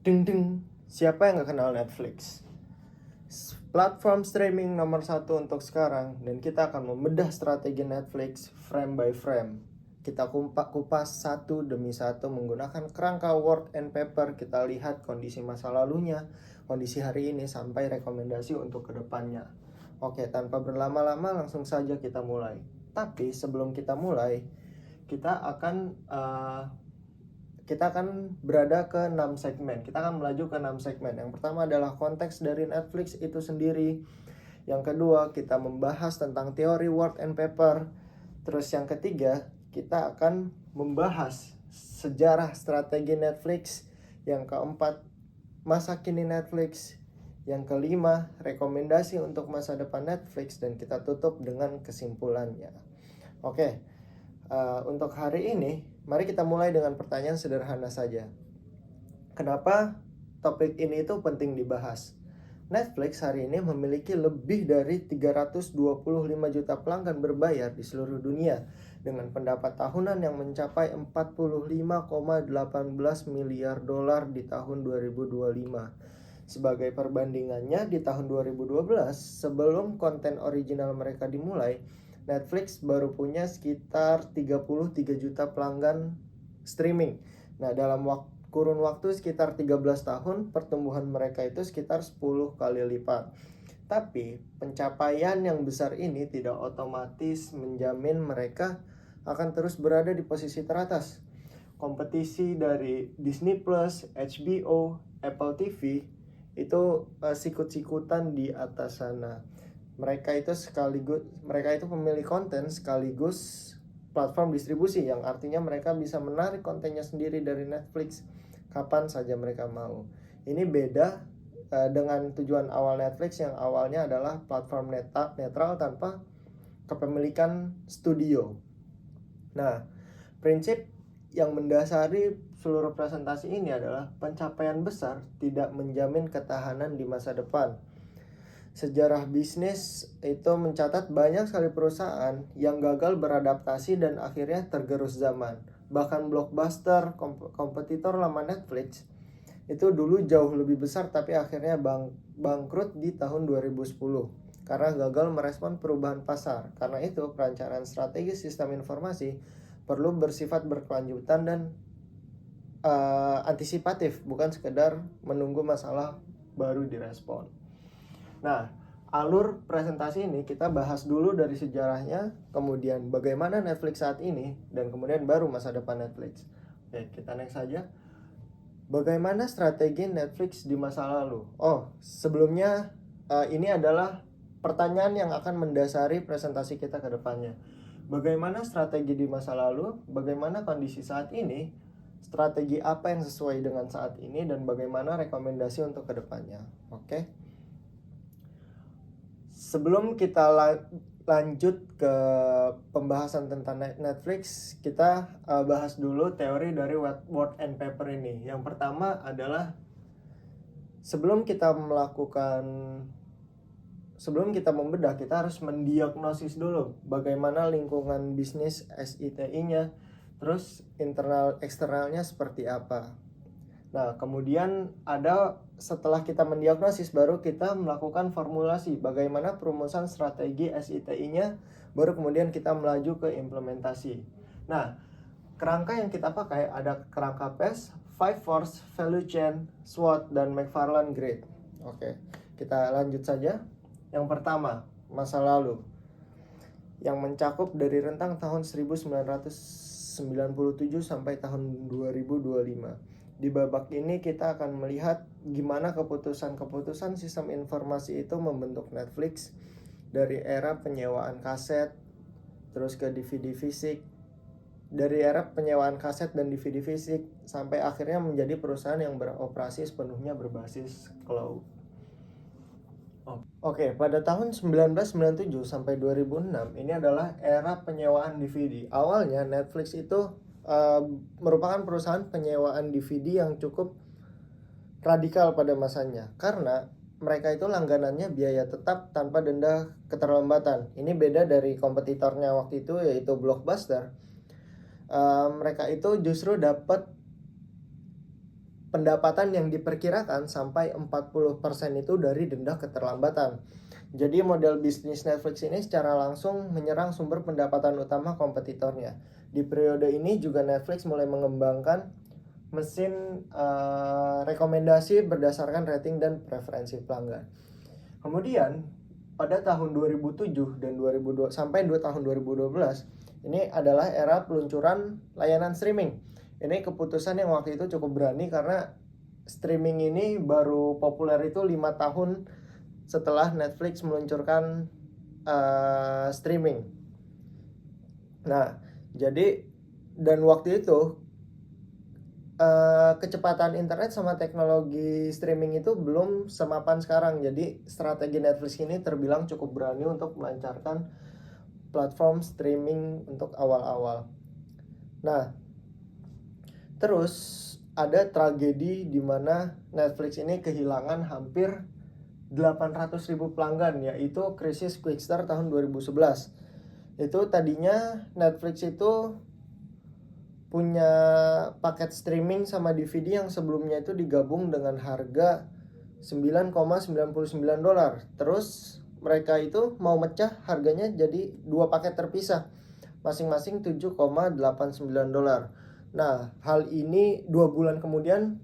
Ding ding, siapa yang gak kenal Netflix? Platform streaming nomor satu untuk sekarang, dan kita akan membedah strategi Netflix frame by frame. Kita kupas satu demi satu menggunakan kerangka word and paper. Kita lihat kondisi masa lalunya, kondisi hari ini, sampai rekomendasi untuk kedepannya. Oke, tanpa berlama-lama langsung saja kita mulai. Tapi sebelum kita mulai, kita akan berada ke 6 segmen. Kita akan melaju ke 6 segmen. Yang pertama adalah konteks dari Netflix itu sendiri. Yang kedua, kita membahas tentang teori word and paper. Terus yang ketiga, kita akan membahas sejarah strategi Netflix. Yang keempat, masa kini Netflix. Yang kelima, rekomendasi untuk masa depan Netflix. Dan kita tutup dengan kesimpulannya. Oke, untuk hari ini, mari kita mulai dengan pertanyaan sederhana saja. Kenapa topik ini itu penting dibahas? Netflix hari ini memiliki lebih dari 325 juta pelanggan berbayar di seluruh dunia dengan pendapat tahunan yang mencapai 45,18 miliar dolar di tahun 2025. Sebagai perbandingannya, di tahun 2012, sebelum konten original mereka dimulai, Netflix baru punya sekitar 33 juta pelanggan streaming. Nah, dalam kurun waktu sekitar 13 tahun, pertumbuhan mereka itu sekitar 10 kali lipat. Tapi, pencapaian yang besar ini tidak otomatis menjamin mereka akan terus berada di posisi teratas. Kompetisi dari Disney+, HBO, Apple TV, itu sikut-sikutan di atas sana. Mereka itu pemilik konten sekaligus platform distribusi, yang artinya mereka bisa menarik kontennya sendiri dari Netflix kapan saja mereka mau. Ini beda dengan tujuan awal Netflix yang awalnya adalah platform netral tanpa kepemilikan studio. Nah, prinsip yang mendasari seluruh presentasi ini adalah pencapaian besar tidak menjamin ketahanan di masa depan. Sejarah bisnis itu mencatat banyak sekali perusahaan yang gagal beradaptasi dan akhirnya tergerus zaman. Bahkan Blockbuster, kompetitor lama Netflix, itu dulu jauh lebih besar tapi akhirnya bangkrut di tahun 2010 karena gagal merespon perubahan pasar. Karena itu, perencanaan strategi sistem informasi perlu bersifat berkelanjutan dan antisipatif, bukan sekedar menunggu masalah baru direspon. Nah, alur presentasi ini kita bahas dulu dari sejarahnya, kemudian bagaimana Netflix saat ini, dan kemudian baru masa depan Netflix. Oke, kita next saja. Bagaimana strategi Netflix di masa lalu? Sebelumnya ini adalah pertanyaan yang akan mendasari presentasi kita ke depannya. Bagaimana strategi di masa lalu, bagaimana kondisi saat ini, strategi apa yang sesuai dengan saat ini, dan bagaimana rekomendasi untuk ke depannya. Oke. Sebelum kita lanjut ke pembahasan tentang Netflix, kita bahas dulu teori dari word and paper ini. Yang pertama adalah sebelum kita membedah, kita harus mendiagnosis dulu bagaimana lingkungan bisnis SITI-nya, terus internal eksternalnya seperti apa. Nah, kemudian setelah kita mendiagnosis, baru kita melakukan formulasi bagaimana perumusan strategi SITI-nya, baru kemudian kita melaju ke implementasi. Nah, kerangka yang kita pakai ada kerangka PES, 5 Force, Value Chain, SWOT, dan McFarlane Grid. Oke, kita lanjut saja. Yang pertama, masa lalu, yang mencakup dari rentang tahun 1997 sampai tahun 2025. Di babak ini kita akan melihat gimana keputusan-keputusan sistem informasi itu membentuk Netflix dari era penyewaan kaset terus ke DVD fisik, dari era penyewaan kaset dan DVD fisik sampai akhirnya menjadi perusahaan yang beroperasi sepenuhnya berbasis cloud. Oke, pada tahun 1997 sampai 2006 ini adalah era penyewaan DVD. Awalnya Netflix itu merupakan perusahaan penyewaan DVD yang cukup radikal pada masanya, karena mereka itu langganannya biaya tetap tanpa denda keterlambatan. Ini beda dari kompetitornya waktu itu, yaitu Blockbuster. Mereka itu justru dapat pendapatan yang diperkirakan sampai 40% itu dari denda keterlambatan. Jadi model bisnis Netflix ini secara langsung menyerang sumber pendapatan utama kompetitornya. Di periode ini juga Netflix mulai mengembangkan mesin rekomendasi berdasarkan rating dan preferensi pelanggan. Kemudian pada tahun 2007 dan 2002 sampai tahun 2012 ini adalah era peluncuran layanan streaming. Ini keputusan yang waktu itu cukup berani karena streaming ini baru populer itu 5 tahun setelah Netflix meluncurkan streaming. Nah, jadi dan waktu itu kecepatan internet sama teknologi streaming itu belum semapan sekarang. Jadi strategi Netflix ini terbilang cukup berani untuk melancarkan platform streaming untuk awal-awal. Nah, terus ada tragedi di mana Netflix ini kehilangan hampir 800.000 pelanggan, yaitu krisis Quickstar tahun 2011. Itu tadinya Netflix itu punya paket streaming sama DVD yang sebelumnya itu digabung dengan harga $9,99. Terus mereka itu mau mecah harganya jadi dua paket terpisah, masing-masing $7,89. Nah, hal ini 2 bulan kemudian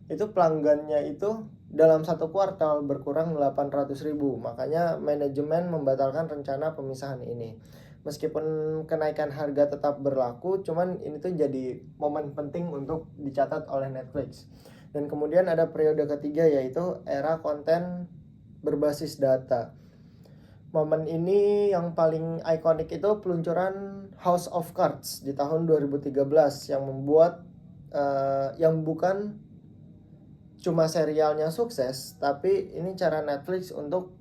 itu pelanggannya itu dalam satu kuartal berkurang 800.000. Makanya manajemen membatalkan rencana pemisahan ini. Meskipun kenaikan harga tetap berlaku, cuman ini tuh jadi momen penting untuk dicatat oleh Netflix. Dan kemudian ada periode ketiga, yaitu era konten berbasis data. Momen ini yang paling ikonik itu peluncuran House of Cards di tahun 2013 yang membuat yang bukan cuma serialnya sukses, tapi ini cara Netflix untuk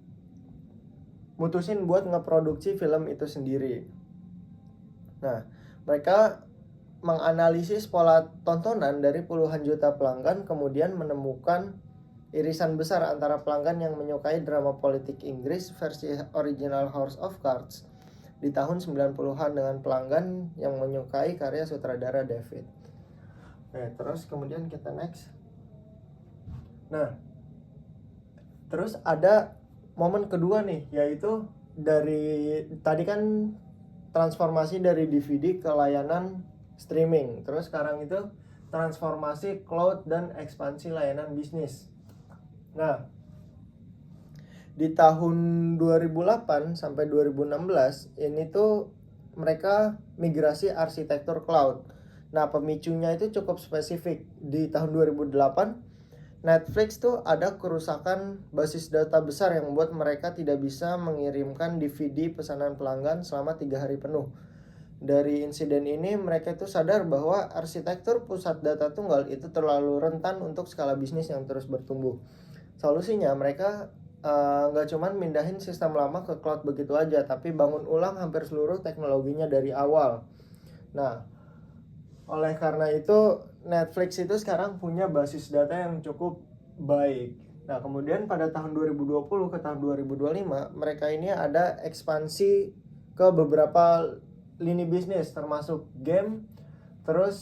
mutusin buat ngeproduksi film itu sendiri. Nah, mereka menganalisis pola tontonan dari puluhan juta pelanggan, kemudian menemukan irisan besar antara pelanggan yang menyukai drama politik Inggris versi original House of Cards di tahun 90-an dengan pelanggan yang menyukai karya sutradara David. Terus kemudian kita next. Nah, terus ada momen kedua nih, yaitu dari tadi kan transformasi dari DVD ke layanan streaming. Terus sekarang itu transformasi cloud dan ekspansi layanan bisnis. Nah, di tahun 2008 sampai 2016 ini tuh mereka migrasi arsitektur cloud. Nah, pemicunya itu cukup spesifik. Di tahun 2008 Netflix tuh ada kerusakan basis data besar yang membuat mereka tidak bisa mengirimkan DVD pesanan pelanggan selama 3 hari penuh. Dari insiden ini mereka itu sadar bahwa arsitektur pusat data tunggal itu terlalu rentan untuk skala bisnis yang terus bertumbuh. Solusinya mereka nggak cuman mindahin sistem lama ke cloud begitu aja, tapi bangun ulang hampir seluruh teknologinya dari awal. Nah, oleh karena itu Netflix itu sekarang punya basis data yang cukup baik. Nah, kemudian pada tahun 2020 ke tahun 2025 mereka ini ada ekspansi ke beberapa lini bisnis, termasuk game, terus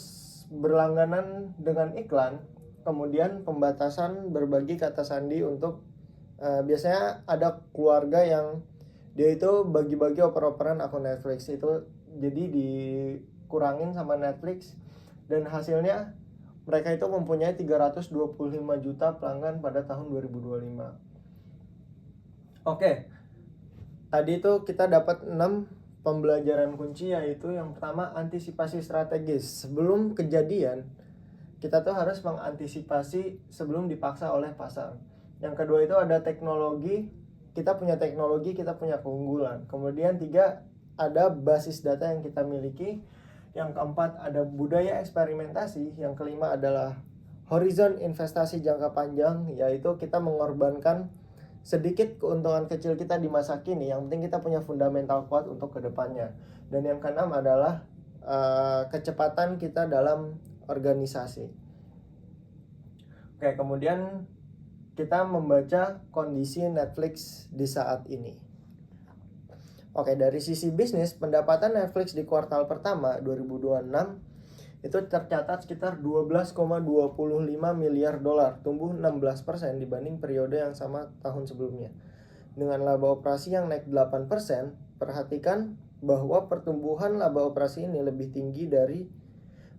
berlangganan dengan iklan, kemudian pembatasan berbagi kata sandi untuk biasanya ada keluarga yang dia itu bagi-bagi oper-operan akun Netflix itu, jadi dikurangin sama Netflix. Dan hasilnya mereka itu mempunyai 325 juta pelanggan pada tahun 2025. Oke. Tadi itu kita dapat 6 pembelajaran kunci, yaitu yang pertama antisipasi strategis. Sebelum kejadian, kita tuh harus mengantisipasi sebelum dipaksa oleh pasar. Yang kedua itu ada teknologi. Kita punya teknologi, kita punya keunggulan. Kemudian 3, ada basis data yang kita miliki. Yang keempat ada budaya eksperimentasi. Yang kelima adalah horizon investasi jangka panjang, yaitu kita mengorbankan sedikit keuntungan kecil kita di masa kini. Yang penting kita punya fundamental kuat untuk kedepannya. Dan yang keenam adalah kecepatan kita dalam organisasi. Oke, kemudian kita membaca kondisi Netflix di saat ini. Oke, dari sisi bisnis, pendapatan Netflix di kuartal pertama 2026 itu tercatat sekitar 12,25 miliar dolar, tumbuh 16% dibanding periode yang sama tahun sebelumnya. Dengan laba operasi yang naik 8%, perhatikan bahwa pertumbuhan laba operasi ini lebih tinggi dari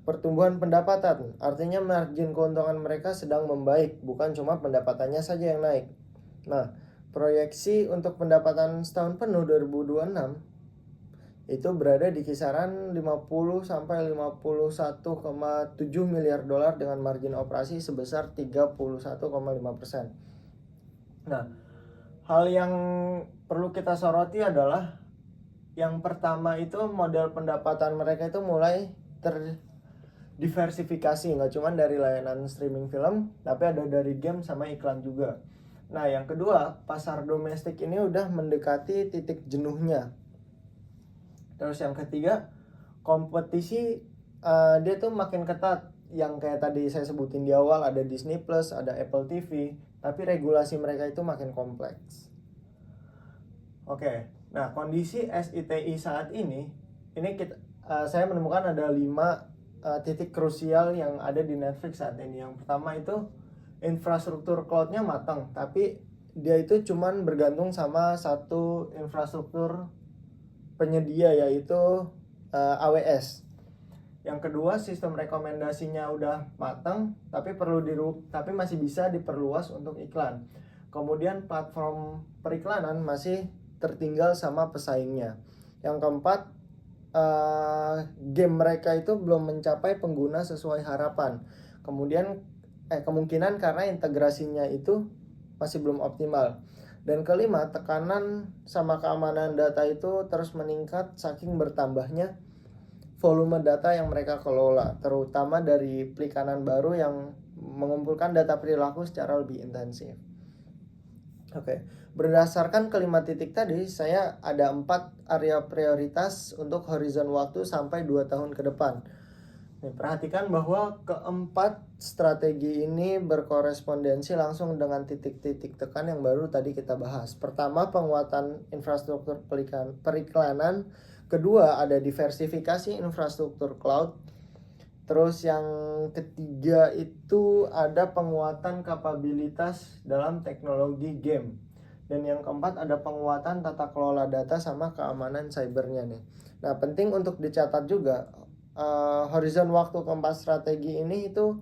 pertumbuhan pendapatan. Artinya margin keuntungan mereka sedang membaik, bukan cuma pendapatannya saja yang naik. Nah, proyeksi untuk pendapatan setahun penuh 2026 itu berada di kisaran 50 sampai 51,7 miliar dolar dengan margin operasi sebesar 31,5%. Nah, hal yang perlu kita soroti adalah yang pertama itu model pendapatan mereka itu mulai terdiversifikasi, nggak cuma dari layanan streaming film, tapi ada dari game sama iklan juga. Nah, yang kedua, pasar domestik ini udah mendekati titik jenuhnya. Terus yang ketiga, kompetisi dia tuh makin ketat. Yang kayak tadi saya sebutin di awal, ada Disney Plus, ada Apple TV, tapi regulasi mereka itu makin kompleks. Oke, nah kondisi SITI saat ini saya menemukan ada 5 titik krusial yang ada di Netflix saat ini. Yang pertama itu infrastruktur cloud-nya matang, tapi dia itu cuman bergantung sama satu infrastruktur penyedia, yaitu AWS. Yang kedua, sistem rekomendasinya udah matang, tapi masih bisa diperluas untuk iklan. Kemudian platform periklanan masih tertinggal sama pesaingnya. Yang keempat, game mereka itu belum mencapai pengguna sesuai harapan. Kemudian kemungkinan karena integrasinya itu masih belum optimal. Dan kelima, tekanan sama keamanan data itu terus meningkat saking bertambahnya volume data yang mereka kelola, terutama dari perikanan baru yang mengumpulkan data perilaku secara lebih intensif. Oke, berdasarkan kelima titik tadi, saya ada 4 area prioritas untuk horizon waktu sampai 2 tahun ke depan. Nih, perhatikan bahwa keempat strategi ini berkorespondensi langsung dengan titik-titik tekan yang baru tadi kita bahas. Pertama, penguatan infrastruktur periklanan. Kedua, ada diversifikasi infrastruktur cloud. Terus yang ketiga itu ada penguatan kapabilitas dalam teknologi game. Dan yang keempat ada penguatan tata kelola data sama keamanan cybernya nih. Nah, penting untuk dicatat juga, horizon waktu keempat strategi ini itu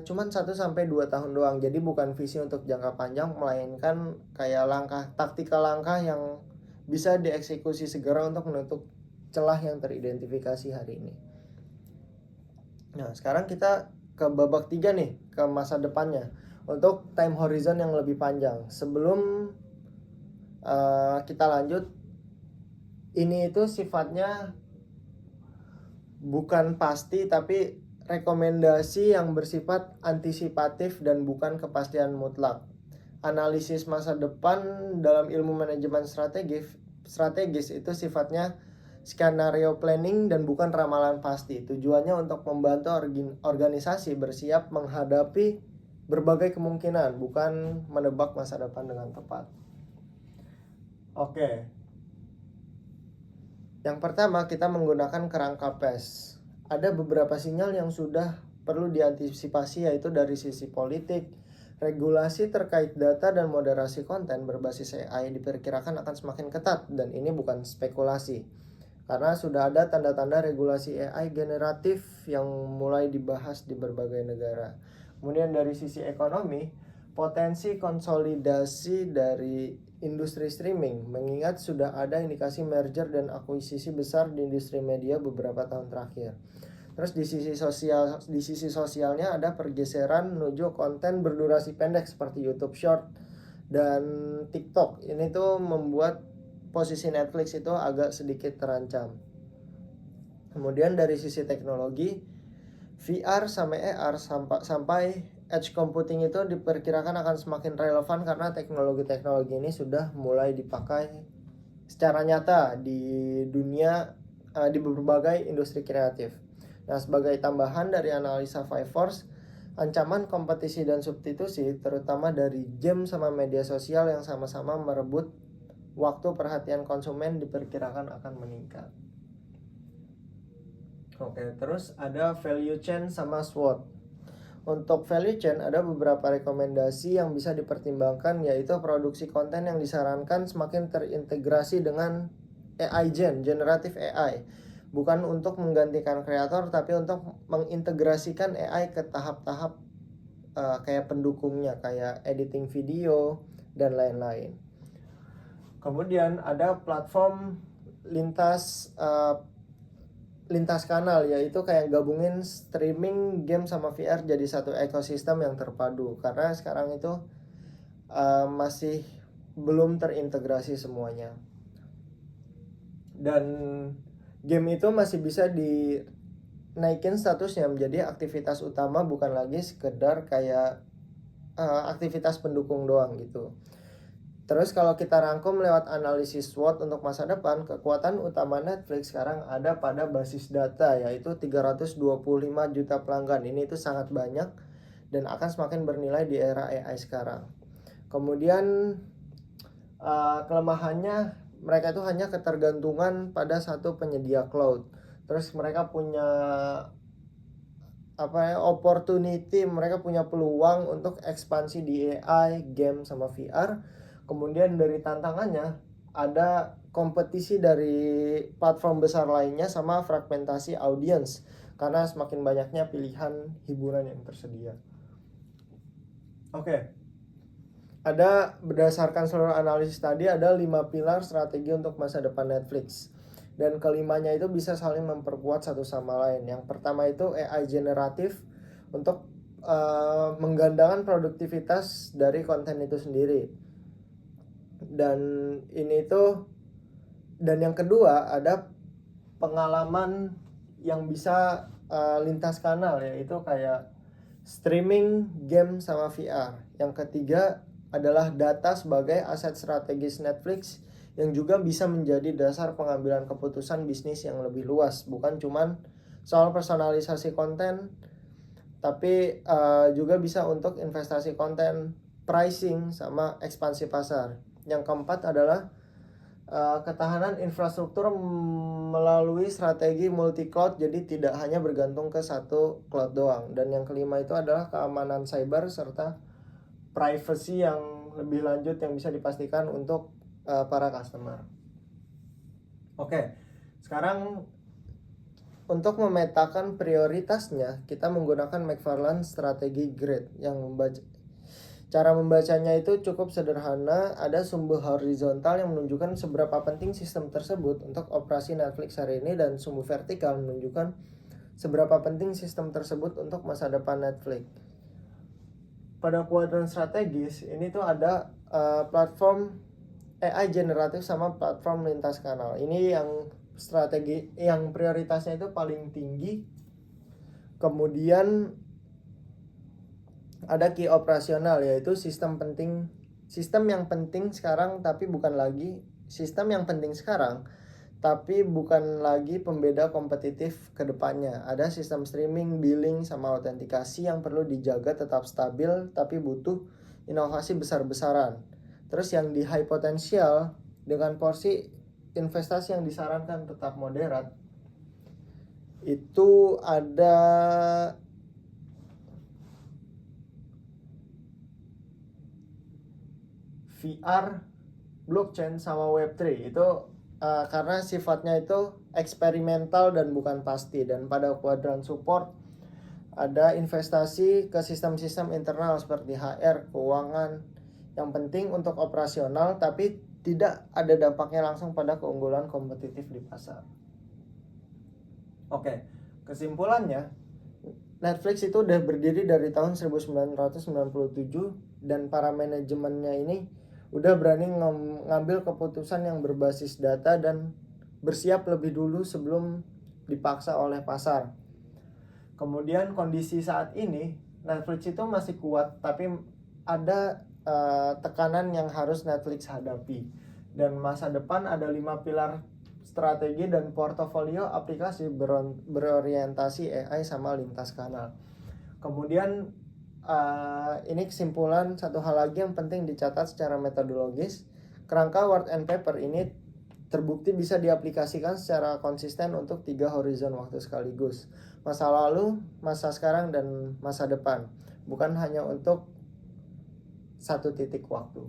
cuman 1-2 tahun doang. Jadi bukan visi untuk jangka panjang, melainkan kayak taktikal langkah yang bisa dieksekusi segera untuk menutup celah yang teridentifikasi hari ini. Nah, sekarang kita ke babak 3 nih, ke masa depannya, untuk time horizon yang lebih panjang. Sebelum kita lanjut, ini itu sifatnya bukan pasti, tapi rekomendasi yang bersifat antisipatif dan bukan kepastian mutlak. Analisis masa depan dalam ilmu manajemen strategis itu sifatnya skenario planning dan bukan ramalan pasti. Tujuannya untuk membantu organisasi bersiap menghadapi berbagai kemungkinan, bukan menebak masa depan dengan tepat. Oke. Yang pertama, kita menggunakan kerangka PES. Ada beberapa sinyal yang sudah perlu diantisipasi, yaitu dari sisi politik, regulasi terkait data dan moderasi konten berbasis AI diperkirakan akan semakin ketat, dan ini bukan spekulasi. Karena sudah ada tanda-tanda regulasi AI generatif yang mulai dibahas di berbagai negara. Kemudian dari sisi ekonomi, potensi konsolidasi dari industri streaming, mengingat sudah ada indikasi merger dan akuisisi besar di industri media beberapa tahun terakhir. Terus di sisi sosialnya ada pergeseran menuju konten berdurasi pendek seperti YouTube Short dan TikTok. Ini tuh membuat posisi Netflix itu agak sedikit terancam. Kemudian dari sisi teknologi, VR sampai AR sampai edge computing itu diperkirakan akan semakin relevan karena teknologi-teknologi ini sudah mulai dipakai secara nyata di dunia, di berbagai industri kreatif. Nah, sebagai tambahan dari analisa Five Force, ancaman kompetisi dan substitusi terutama dari game sama media sosial yang sama-sama merebut waktu perhatian konsumen diperkirakan akan meningkat. Oke, terus ada value chain sama SWOT. Untuk value chain ada beberapa rekomendasi yang bisa dipertimbangkan, yaitu produksi konten yang disarankan semakin terintegrasi dengan AI generative AI. Bukan untuk menggantikan kreator, tapi untuk mengintegrasikan AI ke tahap-tahap kayak pendukungnya, kayak editing video dan lain-lain. Kemudian ada platform lintas kanal, yaitu kayak gabungin streaming, game sama VR jadi satu ekosistem yang terpadu, karena sekarang itu masih belum terintegrasi semuanya. Dan game itu masih bisa dinaikin statusnya menjadi aktivitas utama, bukan lagi sekedar kayak aktivitas pendukung doang gitu. Terus kalau kita rangkum lewat analisis SWOT untuk masa depan, kekuatan utama Netflix sekarang ada pada basis data, yaitu 325 juta pelanggan. Ini itu sangat banyak dan akan semakin bernilai di era AI sekarang. Kemudian kelemahannya, mereka itu hanya ketergantungan pada satu penyedia cloud. Terus mereka punya opportunity, mereka punya peluang untuk ekspansi di AI, game sama VR. Kemudian dari tantangannya ada kompetisi dari platform besar lainnya sama fragmentasi audiens, karena semakin banyaknya pilihan hiburan yang tersedia. Oke. Ada, berdasarkan seluruh analisis tadi, ada 5 pilar strategi untuk masa depan Netflix. Dan kelimanya itu bisa saling memperkuat satu sama lain. Yang pertama itu AI generatif untuk menggandakan produktivitas dari konten itu sendiri. Dan yang kedua ada pengalaman yang bisa lintas kanal, yaitu kayak streaming, game sama VR. Yang ketiga adalah data sebagai aset strategis Netflix yang juga bisa menjadi dasar pengambilan keputusan bisnis yang lebih luas, bukan cuman soal personalisasi konten, tapi juga bisa untuk investasi konten, pricing sama ekspansi pasar. Yang keempat adalah ketahanan infrastruktur melalui strategi multi cloud, jadi tidak hanya bergantung ke satu cloud doang. Dan yang kelima itu adalah keamanan cyber serta privacy yang lebih lanjut yang bisa dipastikan untuk para customer. Oke, sekarang untuk memetakan prioritasnya, kita menggunakan McFarlane Strategy Grid yang cara membacanya itu cukup sederhana. Ada sumbu horizontal yang menunjukkan seberapa penting sistem tersebut untuk operasi Netflix hari ini, dan sumbu vertikal menunjukkan seberapa penting sistem tersebut untuk masa depan Netflix. Pada kuadran strategis ini tuh ada platform AI generatif sama platform lintas kanal. Ini yang strategi yang prioritasnya itu paling tinggi. Kemudian ada key operasional, yaitu sistem yang penting sekarang, tapi bukan lagi pembeda kompetitif ke depannya. Ada sistem streaming, billing sama autentikasi yang perlu dijaga tetap stabil, tapi butuh inovasi besar-besaran. Terus yang di high potensial dengan porsi investasi yang disarankan tetap moderat, itu ada VR, blockchain sama Web3. Itu karena sifatnya itu eksperimental dan bukan pasti. Dan pada kuadran support ada investasi ke sistem-sistem internal seperti HR, keuangan, yang penting untuk operasional tapi tidak ada dampaknya langsung pada keunggulan kompetitif di pasar. Oke, kesimpulannya, Netflix itu udah berdiri dari tahun 1997 dan para manajemennya ini udah berani ngambil keputusan yang berbasis data dan bersiap lebih dulu sebelum dipaksa oleh pasar. Kemudian kondisi saat ini Netflix itu masih kuat, tapi ada tekanan yang harus Netflix hadapi. Dan masa depan ada 5 pilar strategi dan portofolio aplikasi berorientasi AI sama lintas kanal. Kemudian ini kesimpulan, satu hal lagi yang penting dicatat secara metodologis. Kerangka Word and Paper ini terbukti bisa diaplikasikan secara konsisten untuk 3 horizon waktu sekaligus. Masa lalu, masa sekarang, dan masa depan. Bukan hanya untuk satu titik waktu.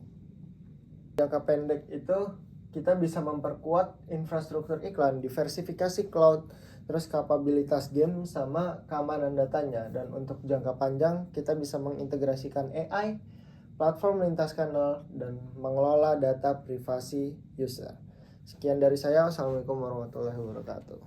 Jangka pendek itu kita bisa memperkuat infrastruktur iklan, diversifikasi cloud, terus kapabilitas game sama keamanan datanya. Dan untuk jangka panjang kita bisa mengintegrasikan AI, platform lintas kanal, dan mengelola data privasi user. Sekian dari saya. Wassalamualaikum warahmatullahi wabarakatuh.